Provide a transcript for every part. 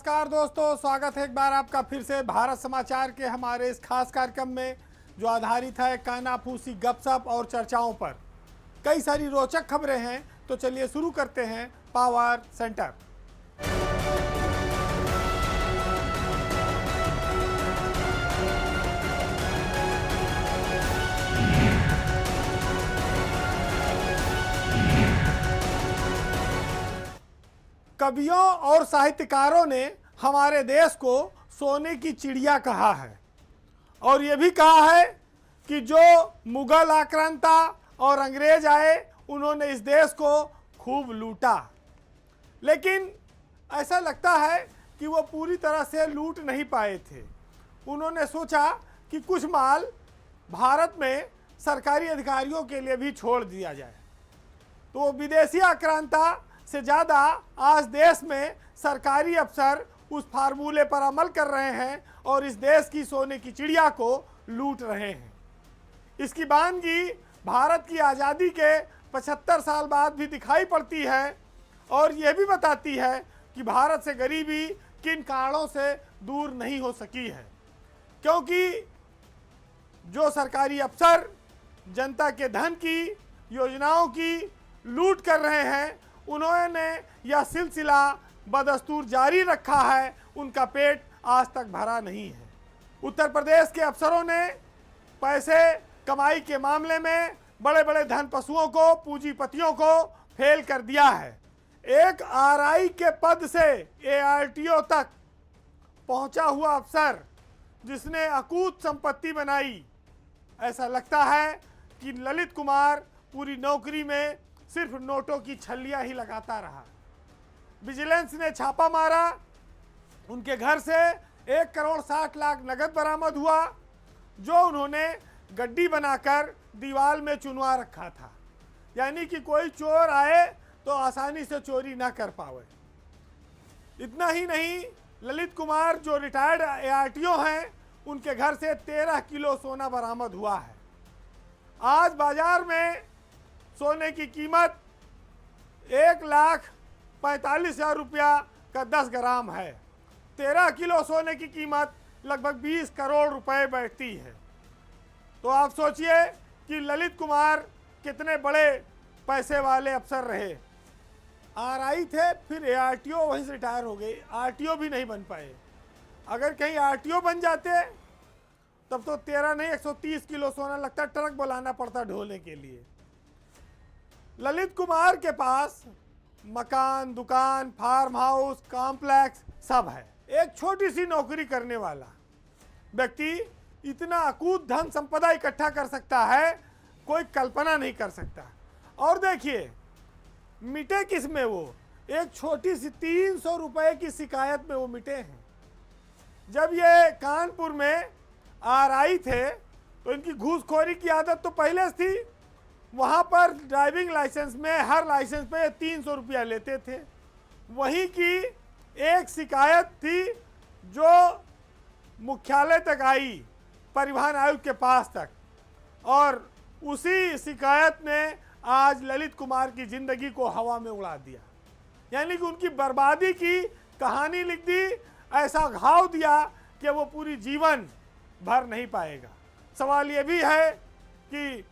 नमस्कार दोस्तों, स्वागत है एक बार आपका फिर से भारत समाचार के हमारे इस खास कार्यक्रम में जो आधारित है कानाफूसी गपशप और चर्चाओं पर। कई सारी रोचक खबरें हैं, तो चलिए शुरू करते हैं पावर सेंटर। कवियों और साहित्यकारों ने हमारे देश को सोने की चिड़िया कहा है और ये भी कहा है कि जो मुगल आक्रांता और अंग्रेज आए उन्होंने इस देश को खूब लूटा। लेकिन ऐसा लगता है कि वो पूरी तरह से लूट नहीं पाए थे। उन्होंने सोचा कि कुछ माल भारत में सरकारी अधिकारियों के लिए भी छोड़ दिया जाए, तो विदेशी आक्रांता से ज़्यादा आज देश में सरकारी अफसर उस फार्मूले पर अमल कर रहे हैं और इस देश की सोने की चिड़िया को लूट रहे हैं। इसकी वानगी भारत की आज़ादी के 75 साल बाद भी दिखाई पड़ती है और यह भी बताती है कि भारत से गरीबी किन कारणों से दूर नहीं हो सकी है, क्योंकि जो सरकारी अफसर जनता के धन की योजनाओं की लूट कर रहे हैं, उन्होंने यह सिलसिला बदस्तूर जारी रखा है। उनका पेट आज तक भरा नहीं है। उत्तर प्रदेश के अफसरों ने पैसे कमाई के मामले में बड़े बड़े धन पशुओं को, पूंजीपतियों को फेल कर दिया है। एक आरआई के पद से एआरटीओ तक पहुंचा हुआ अफसर जिसने अकूत संपत्ति बनाई, ऐसा लगता है कि ललित कुमार पूरी नौकरी में सिर्फ नोटों की छल्लियां ही लगाता रहा। विजिलेंस ने छापा मारा, उनके घर से 1 करोड़ 60 लाख नगद बरामद हुआ, जो उन्होंने गड्डी बनाकर दीवार में चुनवा रखा था, यानी कि कोई चोर आए तो आसानी से चोरी ना कर पावे। इतना ही नहीं, ललित कुमार जो रिटायर्ड एआरटीओ हैं, उनके घर से 13 किलो सोना बरामद हुआ है। आज बाजार में सोने की कीमत 1,45,000 रुपया का 10 ग्राम है। 13 किलो सोने की कीमत लगभग 20 करोड़ रुपए बैठती है। तो आप सोचिए कि ललित कुमार कितने बड़े पैसे वाले अफसर रहे। आरआई थे, फिर एआरटीओ वहीं से रिटायर हो गए, आरटीओ भी नहीं बन पाए। अगर कहीं आरटीओ बन जाते तब तो 13 नहीं 130 किलो सोना लगता, ट्रक बुलाना पड़ता ढोने के लिए। ललित कुमार के पास मकान, दुकान, फार्म हाउस, कॉम्प्लेक्स सब है। एक छोटी सी नौकरी करने वाला व्यक्ति इतना अकूत धन संपदा इकट्ठा कर सकता है, कोई कल्पना नहीं कर सकता। और देखिए मिटे किस में वो, एक छोटी सी 300 रुपए की शिकायत में वो मिटे हैं। जब ये कानपुर में आरआई थे तो इनकी घूसखोरी की आदत तो पहले से थी। वहाँ पर ड्राइविंग लाइसेंस में हर लाइसेंस पे 300 रुपया लेते थे। वहीं की एक शिकायत थी जो मुख्यालय तक आई, परिवहन आयुक्त के पास तक, और उसी शिकायत ने आज ललित कुमार की जिंदगी को हवा में उड़ा दिया। यानी कि उनकी बर्बादी की कहानी लिख दी, ऐसा घाव दिया कि वो पूरी जीवन भर नहीं पाएगा। सवाल ये भी है कि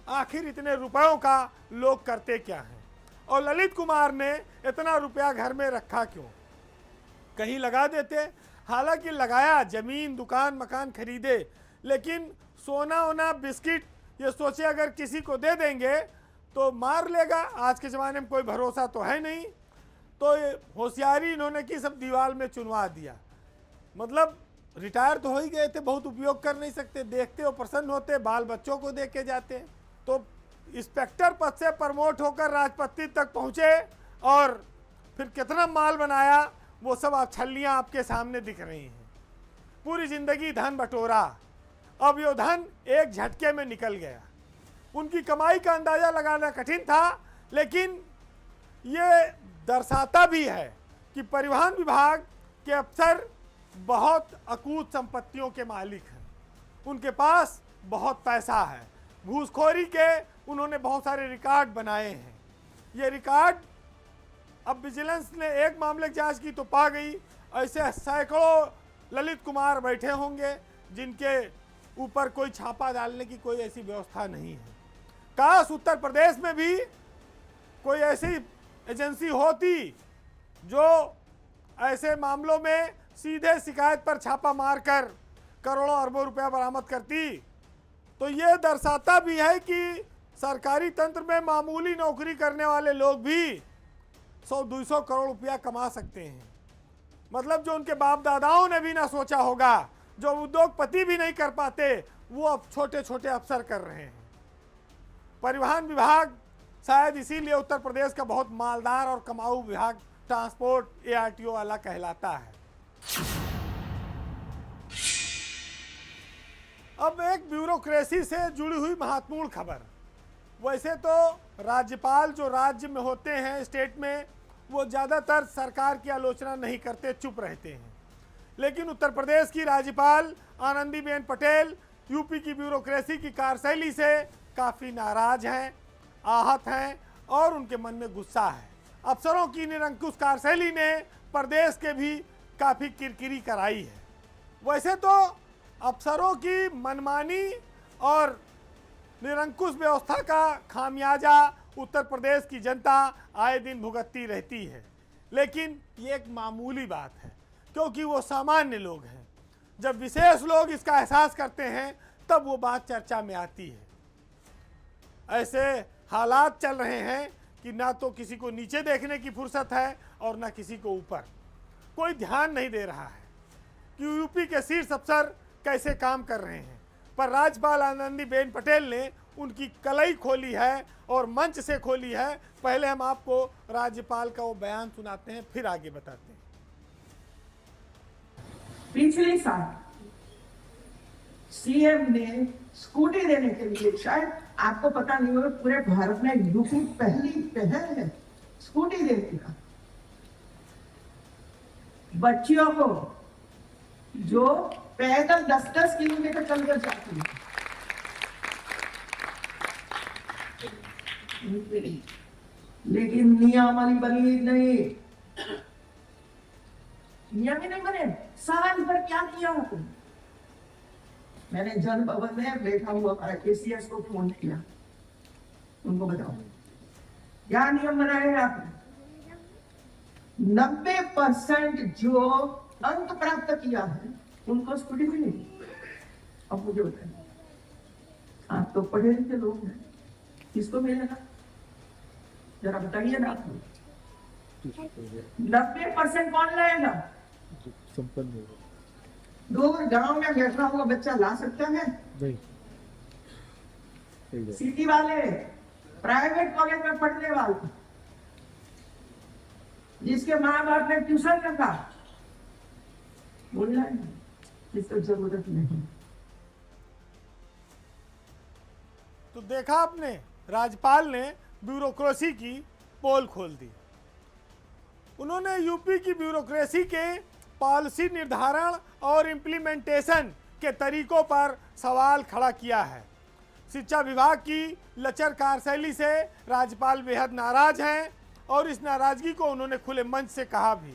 आखिर इतने रुपयों का लोग करते क्या हैं, और ललित कुमार ने इतना रुपया घर में रखा क्यों? कहीं लगा देते। हालांकि लगाया, जमीन, दुकान, मकान खरीदे, लेकिन सोना वोना, बिस्किट, ये सोचे अगर किसी को दे देंगे तो मार लेगा। आज के ज़माने में कोई भरोसा तो है नहीं। तो होशियारी इन्होंने की, सब दीवार में चुनवा दिया। मतलब रिटायर तो हो ही गए थे, बहुत उपयोग कर नहीं सकते, देखते हो प्रसन्न होते, बाल बच्चों को देख के जाते। तो इंस्पेक्टर पद से प्रमोट होकर राजपत्नी तक पहुँचे और फिर कितना माल बनाया, वो सब आप छल्लियाँ आपके सामने दिख रही हैं। पूरी ज़िंदगी धन बटोरा, अब ये धन एक झटके में निकल गया। उनकी कमाई का अंदाज़ा लगाना कठिन था, लेकिन ये दर्शाता भी है कि परिवहन विभाग के अफसर बहुत अकूत संपत्तियों के मालिक हैं। उनके पास बहुत पैसा है। घूसखोरी के उन्होंने बहुत सारे रिकॉर्ड बनाए हैं। ये रिकॉर्ड अब विजिलेंस ने एक मामले की जांच की तो पा गई, ऐसे सैकड़ों ललित कुमार बैठे होंगे जिनके ऊपर कोई छापा डालने की कोई ऐसी व्यवस्था नहीं है। काश उत्तर प्रदेश में भी कोई ऐसी एजेंसी होती जो ऐसे मामलों में सीधे शिकायत पर छापा मारकर करोड़ों अरबों रुपया बरामद करती, तो ये दर्शाता भी है कि सरकारी तंत्र में मामूली नौकरी करने वाले लोग भी 100-200 करोड़ रुपया कमा सकते हैं। मतलब जो उनके बाप दादाओं ने भी ना सोचा होगा, जो उद्योगपति भी नहीं कर पाते, वो अब छोटे छोटे अफसर कर रहे हैं। परिवहन विभाग शायद इसीलिए उत्तर प्रदेश का बहुत मालदार और कमाऊ विभाग ट्रांसपोर्ट ARTO वाला कहलाता है। अब एक ब्यूरोक्रेसी से जुड़ी हुई महत्वपूर्ण खबर। वैसे तो राज्यपाल जो राज्य में होते हैं, स्टेट में, वो ज़्यादातर सरकार की आलोचना नहीं करते, चुप रहते हैं। लेकिन उत्तर प्रदेश की राज्यपाल आनंदीबेन पटेल यूपी की ब्यूरोक्रेसी की कार्यशैली से काफ़ी नाराज हैं, आहत हैं और उनके मन में गुस्सा है। अफसरों की निरंकुश कार्यशैली ने प्रदेश के भी काफ़ी किरकिरी कराई है। वैसे तो अफसरों की मनमानी और निरंकुश व्यवस्था का खामियाजा उत्तर प्रदेश की जनता आए दिन भुगतती रहती है, लेकिन ये एक मामूली बात है क्योंकि वो सामान्य लोग हैं। जब विशेष लोग इसका एहसास करते हैं तब वो बात चर्चा में आती है। ऐसे हालात चल रहे हैं कि ना तो किसी को नीचे देखने की फुर्सत है और ना किसी को ऊपर। कोई ध्यान नहीं दे रहा है कि यूपी के शीर्ष अफसर कैसे काम कर रहे हैं। पर राज्यपाल आनंदीबेन पटेल ने उनकी कलई खोली है और मंच से खोली है। पहले हम आपको राज्यपाल का वो बयान सुनाते हैं, फिर आगे बताते हैं। पिछले साल सीएम ने स्कूटी देने के लिए, शायद आपको पता नहीं होगा, पूरे भारत में यूपी पहली पहल है स्कूटी देने का बच्चियों को जो पैदल 10-10 किलोमीटर चलकर जाती है। लेकिन नियमावली बनी नहीं, नियम ही नहीं बने। साल भर क्या किया आपने? मैंने जन भवन में बैठा हुआ ACS को फोन किया, उनको बताओ क्या नियम बनाए हैं आपने। 90% जो अंक प्राप्त किया है उनको स्कूटी मिली। अब मुझे बताइए, आप तो पढ़े लिखे लोग हैं, किसको मिलेगा जरा बताइए ना। 90% कौन लाएगा? दूर गांव में बैठा हुआ बच्चा ला सकता है? सिटी वाले, प्राइवेट कॉलेज में पढ़ने वाले, जिसके माँ बाप ने ट्यूशन रखा, बोल रहा इसको जरूरत नहीं। तो देखा आपने, राज्यपाल ने ब्यूरोक्रेसी की पोल खोल दी। उन्होंने यूपी की ब्यूरोक्रेसी के पॉलिसी निर्धारण और इम्प्लीमेंटेशन के तरीकों पर सवाल खड़ा किया है। शिक्षा विभाग की लचर कार्यशैली से राज्यपाल बेहद नाराज हैं और इस नाराजगी को उन्होंने खुले मंच से कहा भी।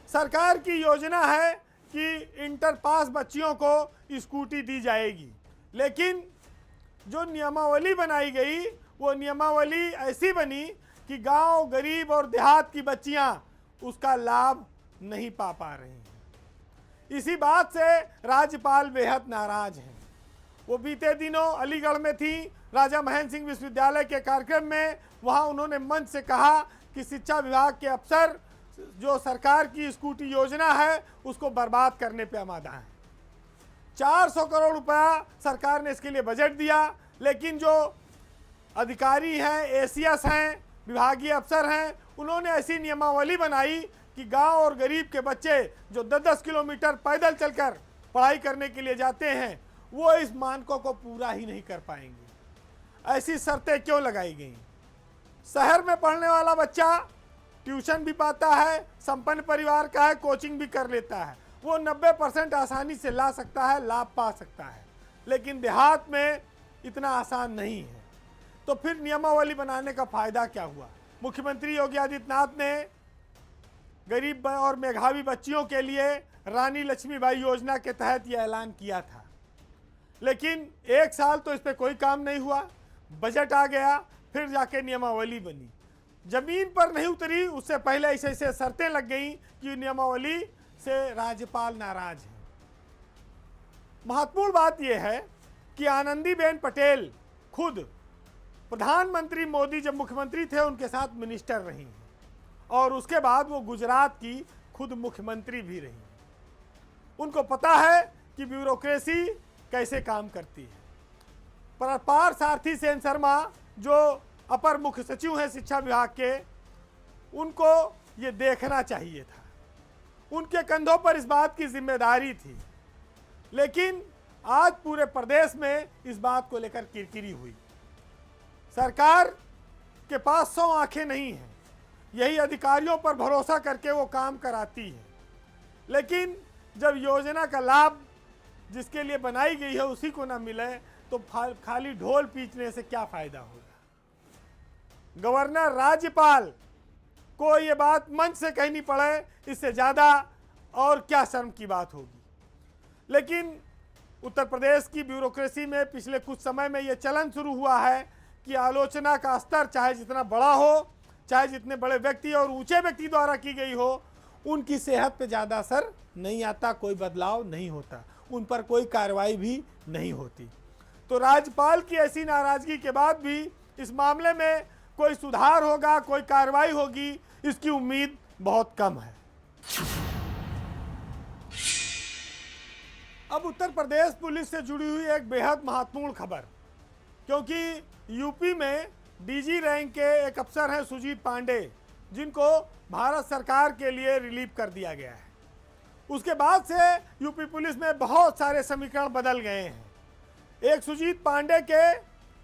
सरकार की योजना है कि इंटर पास बच्चियों को स्कूटी दी जाएगी, लेकिन जो नियमावली बनाई गई वो नियमावली ऐसी बनी कि गांव, गरीब और देहात की बच्चियां उसका लाभ नहीं पा रही हैं। इसी बात से राज्यपाल बेहद नाराज हैं। वो बीते दिनों अलीगढ़ में थी राजा महेंद्र सिंह विश्वविद्यालय के कार्यक्रम में। वहां उन्होंने मंच से कहा कि शिक्षा विभाग के अफसर जो सरकार की स्कूटी योजना है उसको बर्बाद करने पे आमादा है। 400 करोड़ रुपया सरकार ने इसके लिए बजट दिया, लेकिन जो अधिकारी हैं, ACS हैं, विभागीय अफसर हैं, उन्होंने ऐसी नियमावली बनाई कि गांव और गरीब के बच्चे जो 10-10 किलोमीटर पैदल चलकर पढ़ाई करने के लिए जाते हैं वो इस मानकों को पूरा ही नहीं कर पाएंगे। ऐसी शर्तें क्यों लगाई गई? शहर में पढ़ने वाला बच्चा ट्यूशन भी पाता है, संपन्न परिवार का है, कोचिंग भी कर लेता है, वो 90% आसानी से ला सकता है, लाभ पा सकता है। लेकिन देहात में इतना आसान नहीं है। तो फिर नियमावली बनाने का फायदा क्या हुआ? मुख्यमंत्री योगी आदित्यनाथ ने गरीब और मेधावी बच्चियों के लिए रानी लक्ष्मीबाई योजना के तहत यह ऐलान किया था, लेकिन 1 साल तो इस पर कोई काम नहीं हुआ। बजट आ गया, फिर जाके नियमावली बनी, जमीन पर नहीं उतरी। उससे पहले ऐसे ऐसे शर्तें लग गई कि नियमावली से राज्यपाल नाराज है। महत्वपूर्ण बात यह है कि आनंदीबेन पटेल खुद प्रधानमंत्री मोदी जब मुख्यमंत्री थे उनके साथ मिनिस्टर रही हैं, और उसके बाद वो गुजरात की खुद मुख्यमंत्री भी रही हैं। उनको पता है कि ब्यूरोक्रेसी कैसे काम करती है। पर पार्थसारथी सेन शर्मा जो अपर मुख्य सचिव हैं शिक्षा विभाग के, उनको ये देखना चाहिए था। उनके कंधों पर इस बात की जिम्मेदारी थी, लेकिन आज पूरे प्रदेश में इस बात को लेकर किरकिरी हुई। सरकार के पास 100 आंखें नहीं हैं, यही अधिकारियों पर भरोसा करके वो काम कराती है। लेकिन जब योजना का लाभ जिसके लिए बनाई गई है उसी को ना मिले तो खाली ढोल पीटने से क्या फायदा होगा। गवर्नर राज्यपाल को ये बात मंच से कहनी पड़े, इससे ज़्यादा और क्या शर्म की बात होगी। लेकिन उत्तर प्रदेश की ब्यूरोक्रेसी में पिछले कुछ समय में ये चलन शुरू हुआ है कि आलोचना का स्तर चाहे जितना बड़ा हो, चाहे जितने बड़े व्यक्ति और ऊंचे व्यक्ति द्वारा की गई हो, उनकी सेहत पे ज़्यादा असर नहीं आता, कोई बदलाव नहीं होता, उन पर कोई कार्रवाई भी नहीं होती। तो राज्यपाल की ऐसी नाराज़गी के बाद भी इस मामले में कोई सुधार होगा, कोई कार्रवाई होगी, इसकी उम्मीद बहुत कम है। अब उत्तर प्रदेश पुलिस से जुड़ी हुई एक बेहद महत्वपूर्ण खबर, क्योंकि यूपी में डीजी रैंक के एक अफसर हैं सुजीत पांडे, जिनको भारत सरकार के लिए रिलीव कर दिया गया है। उसके बाद से यूपी पुलिस में बहुत सारे समीकरण बदल गए हैं। एक सुजीत पांडे के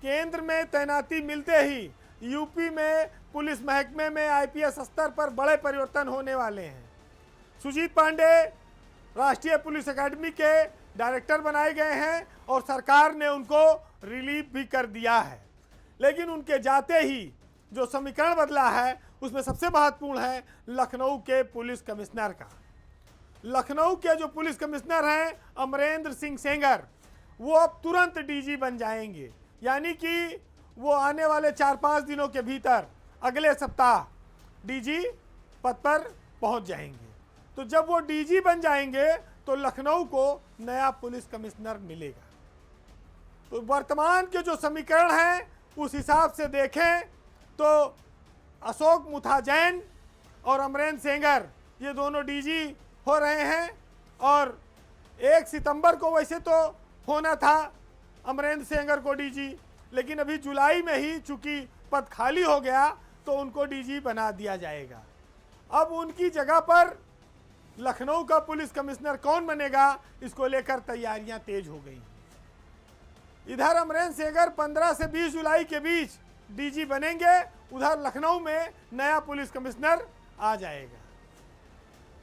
केंद्र में तैनाती मिलते ही यूपी में पुलिस महकमे में आईपीएस स्तर पर बड़े परिवर्तन होने वाले हैं। सुजीत पांडे राष्ट्रीय पुलिस अकादमी के डायरेक्टर बनाए गए हैं और सरकार ने उनको रिलीव भी कर दिया है। लेकिन उनके जाते ही जो समीकरण बदला है उसमें सबसे महत्वपूर्ण है लखनऊ के पुलिस कमिश्नर का। लखनऊ के जो पुलिस कमिश्नर हैं अमरेंद्र सिंह सेंगर, वो अब तुरंत डीजी बन जाएंगे, यानी कि वो आने वाले 4-5 दिनों के भीतर अगले सप्ताह डीजी पद पर पहुंच जाएंगे। तो जब वो डीजी बन जाएंगे तो लखनऊ को नया पुलिस कमिश्नर मिलेगा। तो वर्तमान के जो समीकरण हैं उस हिसाब से देखें तो अशोक मुथाजैन और अमरेंद्र सेंगर ये दोनों डीजी हो रहे हैं, और 1 सितंबर को वैसे तो होना था अमरेंद्र सेंगर को डीजी, लेकिन अभी जुलाई में ही चूंकि पद खाली हो गया तो उनको डीजी बना दिया जाएगा। अब उनकी जगह पर लखनऊ का पुलिस कमिश्नर कौन बनेगा, इसको लेकर तैयारियां तेज हो गई। इधर अमरेंद्र सेंगर 15 से 20 जुलाई के बीच डीजी बनेंगे, उधर लखनऊ में नया पुलिस कमिश्नर आ जाएगा।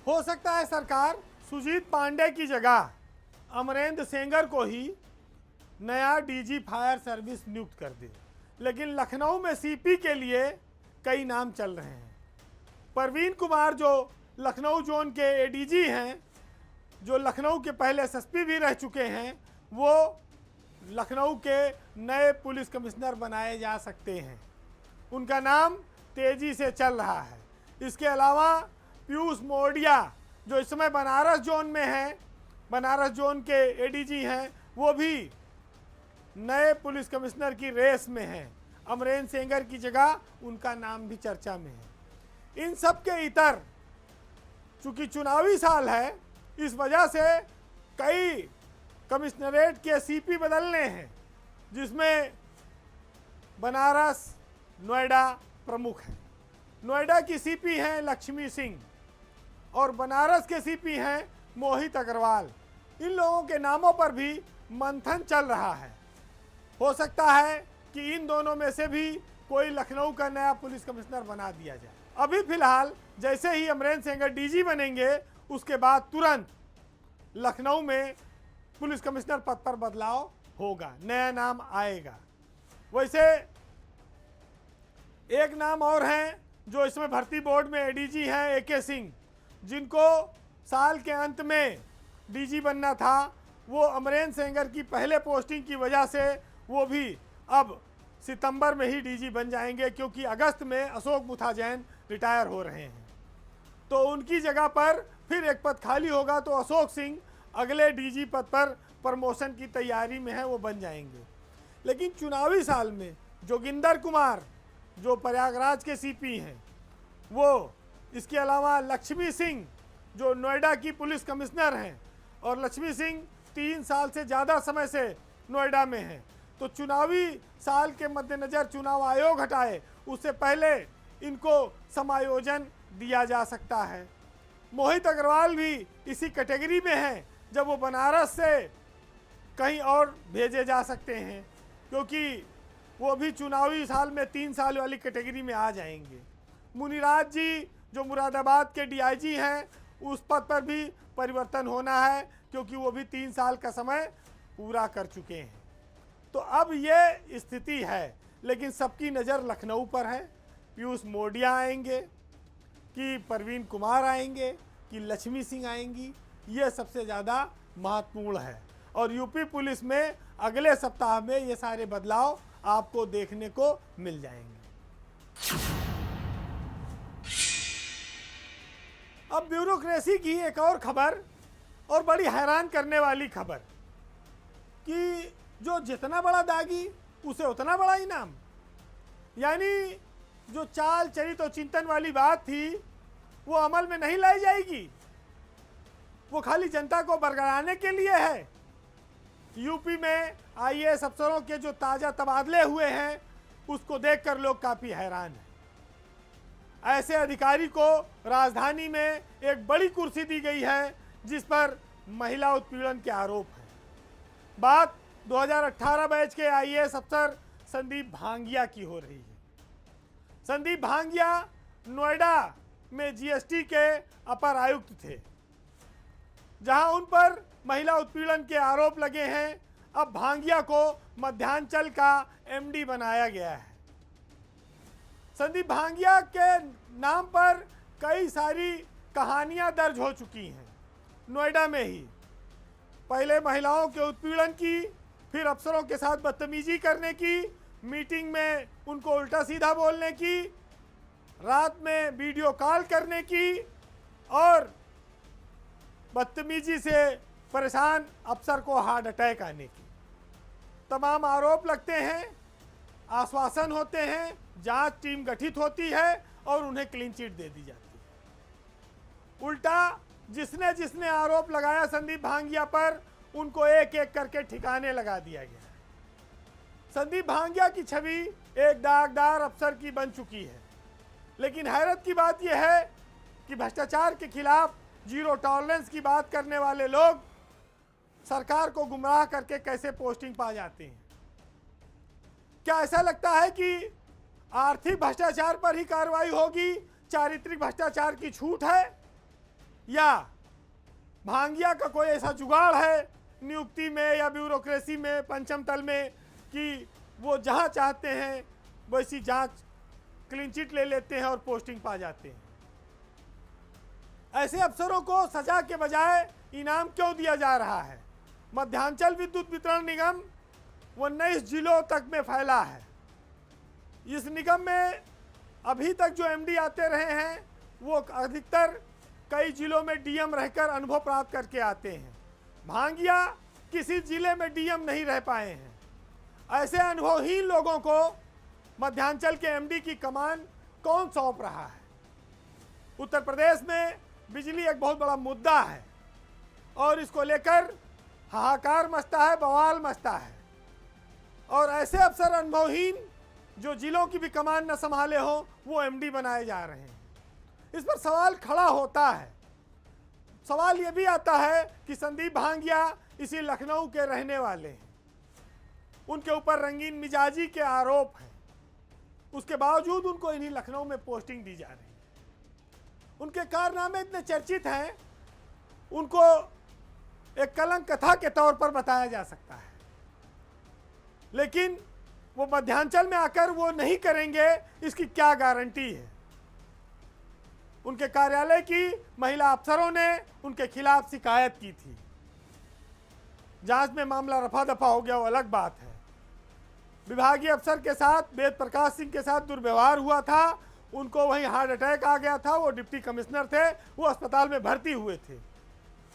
हो सकता है सरकार सुजीत पांडे की जगह अमरेंद्र सेंगर को ही नया डीजी फायर सर्विस नियुक्त कर दे, लेकिन लखनऊ में सीपी के लिए कई नाम चल रहे हैं। परवीन कुमार जो लखनऊ जोन के एडीजी हैं, जो लखनऊ के पहले एसएसपी भी रह चुके हैं, वो लखनऊ के नए पुलिस कमिश्नर बनाए जा सकते हैं। उनका नाम तेजी से चल रहा है। इसके अलावा पीयूष मोडिया जो इस समय बनारस जोन में हैं, बनारस जोन के एडीजी हैं, वो भी नए पुलिस कमिश्नर की रेस में हैं। अमरेंद्र सेंगर की जगह उनका नाम भी चर्चा में है। इन सब के इतर चूंकि चुनावी साल है, इस वजह से कई कमिश्नरेट के सीपी बदलने हैं, जिसमें बनारस नोएडा प्रमुख हैं। नोएडा की सीपी हैं लक्ष्मी सिंह और बनारस के सीपी हैं मोहित अग्रवाल। इन लोगों के नामों पर भी मंथन चल रहा है। हो सकता है कि इन दोनों में से भी कोई लखनऊ का नया पुलिस कमिश्नर बना दिया जाए। अभी फिलहाल जैसे ही अमरेंद्र सेंगर डीजी बनेंगे, उसके बाद तुरंत लखनऊ में पुलिस कमिश्नर पद पर बदलाव होगा, नया नाम आएगा। वैसे एक नाम और हैं जो इसमें भर्ती बोर्ड में एडीजी हैं, एके सिंह। जिनको साल के अंत में डीजी बनना था, वो अमरेंद्र सेंगर की पहले पोस्टिंग की वजह से वो भी अब सितंबर में ही डीजी बन जाएंगे, क्योंकि अगस्त में अशोक मुथा जैन रिटायर हो रहे हैं। तो उनकी जगह पर फिर एक पद खाली होगा, तो अशोक सिंह अगले डीजी पद पर प्रमोशन की तैयारी में है, वो बन जाएंगे। लेकिन चुनावी साल में जोगिंदर कुमार जो प्रयागराज के सीपी हैं, वो, इसके अलावा लक्ष्मी सिंह जो नोएडा की पुलिस कमिश्नर हैं, और लक्ष्मी सिंह 3 साल से ज़्यादा समय से नोएडा में हैं, तो चुनावी साल के मद्देनज़र चुनाव आयोग हटाए उससे पहले इनको समायोजन दिया जा सकता है। मोहित अग्रवाल भी इसी कैटेगरी में हैं, जब वो बनारस से कहीं और भेजे जा सकते हैं, क्योंकि वो भी चुनावी साल में 3 साल वाली कैटेगरी में आ जाएंगे। मुनिराज जी जो मुरादाबाद के डीआईजी हैं, उस पद पर भी परिवर्तन होना है, क्योंकि वो भी 3 साल का समय पूरा कर चुके हैं। तो अब ये स्थिति है, लेकिन सबकी नज़र लखनऊ पर है। पीयूष मोडिया आएंगे कि परवीन कुमार आएंगे कि लक्ष्मी सिंह आएंगी, ये सबसे ज़्यादा महत्वपूर्ण है। और यूपी पुलिस में अगले सप्ताह में ये सारे बदलाव आपको देखने को मिल जाएंगे। अब ब्यूरोक्रेसी की एक और खबर, और बड़ी हैरान करने वाली खबर, कि जो जितना बड़ा दागी उसे उतना बड़ा इनाम। यानी जो चाल चरित और चिंतन वाली बात थी वो अमल में नहीं लाई जाएगी, वो खाली जनता को बरगलाने के लिए है। यूपी में आईएएस अफसरों के जो ताज़ा तबादले हुए हैं, उसको देखकर लोग काफ़ी हैरान हैं। ऐसे अधिकारी को राजधानी में एक बड़ी कुर्सी दी गई है जिस पर महिला उत्पीड़न के आरोप हैं। बात 2018 बैच के आईएएस अफसर संदीप भांगिया की हो रही है। संदीप भांगिया नोएडा में जीएसटी के अपर आयुक्त थे, जहां उन पर महिला उत्पीड़न के आरोप लगे हैं। अब भांगिया को मध्यांचल का एमडी बनाया गया है। संदीप भांगिया के नाम पर कई सारी कहानियां दर्ज हो चुकी हैं नोएडा में ही। पहले महिलाओं के उत्पीड़न की, फिर अफसरों के साथ बदतमीजी करने की, मीटिंग में उनको उल्टा सीधा बोलने की, रात में वीडियो कॉल करने की, और बदतमीजी से परेशान अफसर को हार्ट अटैक आने की। तमाम आरोप लगते हैं, आश्वासन होते हैं, जांच टीम गठित होती है और उन्हें क्लीन चिट दे दी जाती है। उल्टा जिसने जिसने आरोप लगाया संदीप भांगिया पर, उनको एक एक करके ठिकाने लगा दिया गया। संदीप भांगिया की छवि एक दागदार अफसर की बन चुकी है। लेकिन हैरत की बात यह है कि भ्रष्टाचार के खिलाफ जीरो टॉलरेंस की बात करने वाले लोग सरकार को गुमराह करके कैसे पोस्टिंग पा जाते हैं। क्या ऐसा लगता है कि आर्थिक भ्रष्टाचार पर ही कार्रवाई होगी, चारित्रिक भ्रष्टाचार की छूट है, या भांगिया का कोई ऐसा जुगाड़ है नियुक्ति में या ब्यूरोक्रेसी में, पंचम तल में, कि वो जहां चाहते हैं वैसी जांच क्लीन चिट ले लेते हैं और पोस्टिंग पा जाते हैं। ऐसे अफसरों को सजा के बजाय इनाम क्यों दिया जा रहा है? मध्यांचल विद्युत वितरण निगम 19 जिलों तक में फैला है। इस निगम में अभी तक जो एमडी आते रहे हैं वो अधिकतर कई जिलों में डीएम रहकर अनुभव प्राप्त करके आते हैं। भांगिया किसी जिले में डीएम नहीं रह पाए हैं। ऐसे अनुभवहीन लोगों को मध्यांचल के एमडी की कमान कौन सौंप रहा है? उत्तर प्रदेश में बिजली एक बहुत बड़ा मुद्दा है और इसको लेकर हाहाकार मचता है, बवाल मचता है, और ऐसे अफसर अनुभवहीन जो जिलों की भी कमान न संभाले हो वो एमडी बनाए जा रहे हैं। इस पर सवाल खड़ा होता है। सवाल ये भी आता है कि संदीप भांगिया इसी लखनऊ के रहने वाले हैं, उनके ऊपर रंगीन मिजाजी के आरोप हैं, उसके बावजूद उनको इन्हीं लखनऊ में पोस्टिंग दी जा रही है। उनके कारनामे इतने चर्चित हैं, उनको एक कलंक कथा के तौर पर बताया जा सकता है, लेकिन वो मध्यांचल में आकर वो नहीं करेंगे, इसकी क्या गारंटी है? उनके कार्यालय की महिला अफसरों ने उनके खिलाफ शिकायत की थी। जांच में मामला रफा दफा हो गया, वो अलग बात है। विभागीय अफसर के साथ वेद प्रकाश सिंह के साथ दुर्व्यवहार हुआ था, उनको वहीं हार्ट अटैक आ गया था। वो डिप्टी कमिश्नर थे, वो अस्पताल में भर्ती हुए थे।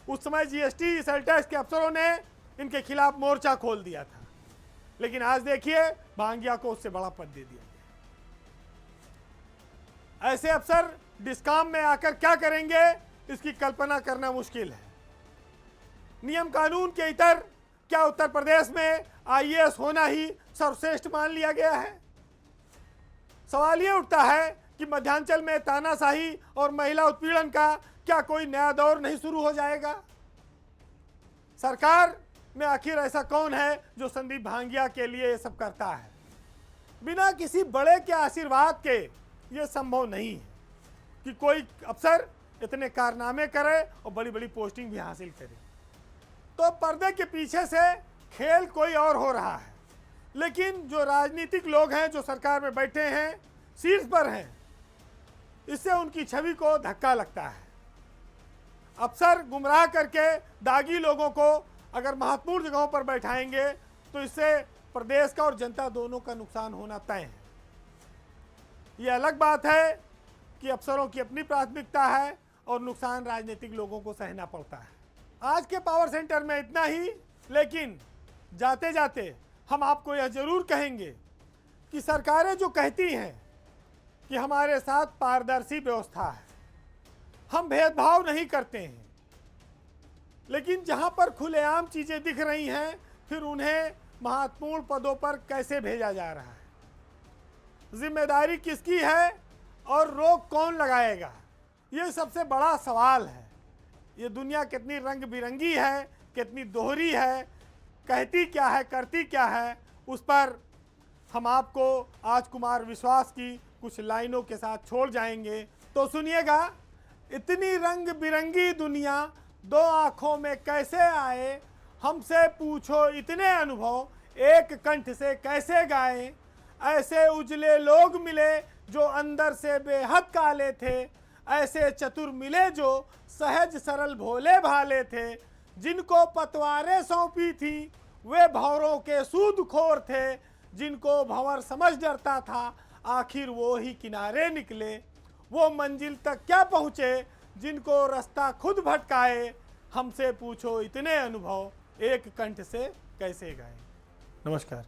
उस समय जीएसटी सेल टैक्स के अफसरों ने इनके खिलाफ मोर्चा खोल दिया था, लेकिन आज देखिए भांगिया को उससे बड़ा पद दे दिया गया। ऐसे अफसर डिस्काम में आकर क्या करेंगे, इसकी कल्पना करना मुश्किल है। नियम कानून के इतर क्या उत्तर प्रदेश में आईएएस होना ही सर्वश्रेष्ठ मान लिया गया है? सवाल ये उठता है कि मध्यांचल में तानाशाही और महिला उत्पीड़न का क्या कोई नया दौर नहीं शुरू हो जाएगा? सरकार में आखिर ऐसा कौन है जो संदीप भांगिया के लिए ये सब करता है? बिना किसी बड़े के आशीर्वाद के ये संभव नहीं है कि कोई अफसर इतने कारनामे करे और बड़ी बड़ी पोस्टिंग भी हासिल करे। तो पर्दे के पीछे से खेल कोई और हो रहा है, लेकिन जो राजनीतिक लोग हैं, जो सरकार में बैठे हैं, शीर्ष पर हैं, इससे उनकी छवि को धक्का लगता है। अफसर गुमराह करके दागी लोगों को अगर महत्वपूर्ण जगहों पर बैठाएंगे तो इससे प्रदेश का और जनता दोनों का नुकसान होना तय है। ये अलग बात है कि अफसरों की अपनी प्राथमिकता है और नुकसान राजनीतिक लोगों को सहना पड़ता है। आज के पावर सेंटर में इतना ही, लेकिन जाते जाते हम आपको यह जरूर कहेंगे कि सरकारें जो कहती हैं कि हमारे साथ पारदर्शी व्यवस्था है, हम भेदभाव नहीं करते हैं, लेकिन जहां पर खुलेआम चीजें दिख रही हैं, फिर उन्हें महत्वपूर्ण पदों पर कैसे भेजा जा रहा है, जिम्मेदारी किसकी है और रोक कौन लगाएगा, ये सबसे बड़ा सवाल है। ये दुनिया कितनी रंग बिरंगी है, कितनी दोहरी है, कहती क्या है करती क्या है, उस पर हम आपको आज कुमार विश्वास की कुछ लाइनों के साथ छोड़ जाएंगे। तो सुनिएगा। इतनी रंग बिरंगी दुनिया दो आँखों में कैसे आए, हमसे पूछो इतने अनुभव एक कंठ से कैसे गाएं। ऐसे उजले लोग मिले जो अंदर से बेहद काले थे, ऐसे चतुर मिले जो सहज सरल भोले भाले थे। जिनको पतवारें सौंपी थी वे भंवरों के सूदखोर थे, जिनको भंवर समझ डरता था आखिर वो ही किनारे निकले। वो मंजिल तक क्या पहुँचे जिनको रास्ता खुद भटकाए, हमसे पूछो इतने अनुभव एक कंठ से कैसे गाए। नमस्कार।